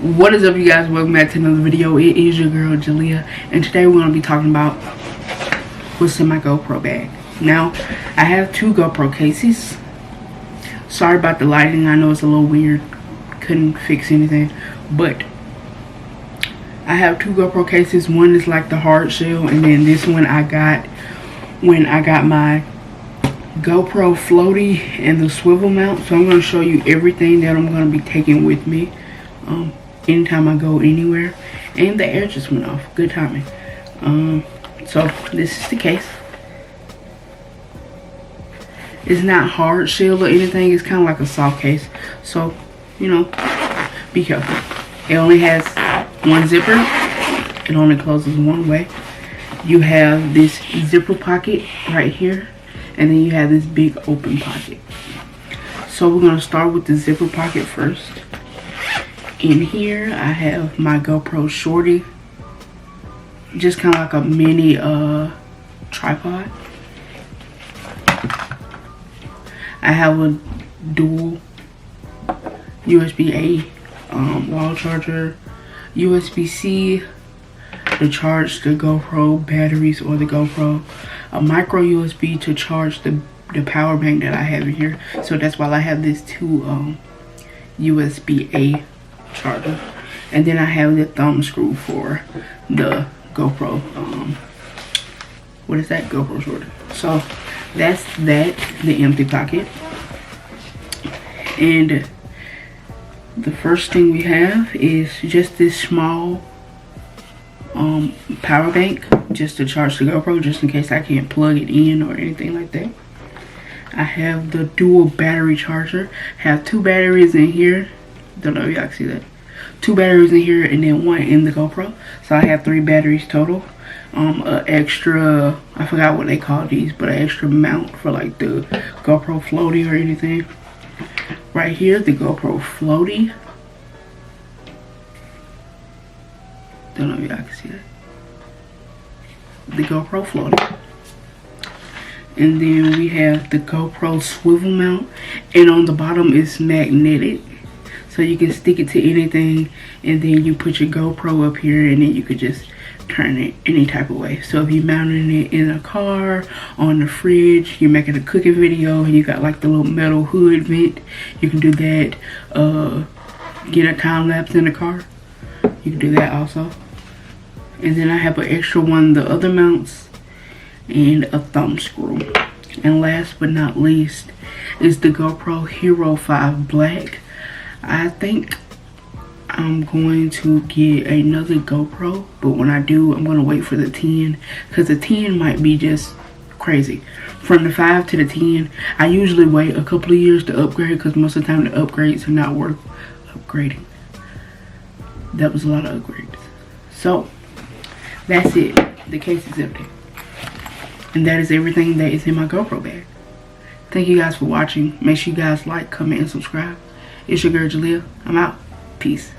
What is up, you guys? Welcome back to another video. It is your girl Jalea, and today we're going to be talking about what's in my GoPro bag. Now, I have two GoPro cases. Sorry about the lighting, I know it's a little weird, couldn't fix anything, but I have two GoPro cases. One is like the hard shell, and then this one I got when I got my GoPro floaty and the swivel mount. So I'm going to show you everything that I'm going to be taking with me anytime I go anywhere. And the air just went off. Good timing. So this is the case. It's not hard shell or anything. It's kind of like a soft case. So, you know, be careful. It only has one zipper. It only closes one way. You have this zipper pocket right here. And then you have this big open pocket. So we're going to start with the zipper pocket first. In here I have my GoPro Shorty. Just kind of like a mini tripod. I have a dual USB-A wall charger, USB-C to charge the GoPro batteries or the GoPro, a micro USB to charge the power bank that I have in here. So that's why I have this two USB-A charger, and then I have the thumb screw for the GoPro what is that? GoPro Shorty. So that's that, the empty pocket. And the first thing we have is just this small power bank, just to charge the GoPro, just in case I can't plug it in or anything like that. I have the dual battery charger. Have two batteries in here. Don't know if y'all can see that. Two batteries in here and then one in the GoPro. So I have 3 batteries total. Extra, I forgot what they call these, but an extra mount for like the GoPro floaty or anything. Right here, the GoPro floaty. Don't know if y'all can see that. The GoPro floaty. And then we have the GoPro swivel mount. And on the bottom is magnetic. So you can stick it to anything. And then you put your GoPro up here and then you could just turn it any type of way. So if you're mounting it in a car, on the fridge, you're making a cooking video and you got like the little metal hood vent, you can do that. Get a time lapse in the car, you can do that also. And then I have an extra one, the other mounts, and a thumb screw. And last but not least is the GoPro Hero 5 Black. I think I'm going to get another GoPro, but when I do, I'm going to wait for the 10, because the 10 might be just crazy. From the 5 to the 10, I usually wait a couple of years to upgrade, because most of the time the upgrades are not worth upgrading. That was a lot of upgrades. So that's it. The case is empty. And that is everything that is in my GoPro bag. Thank you guys for watching. Make sure you guys like, comment, and subscribe. It's your girl Jalea. I'm out. Peace.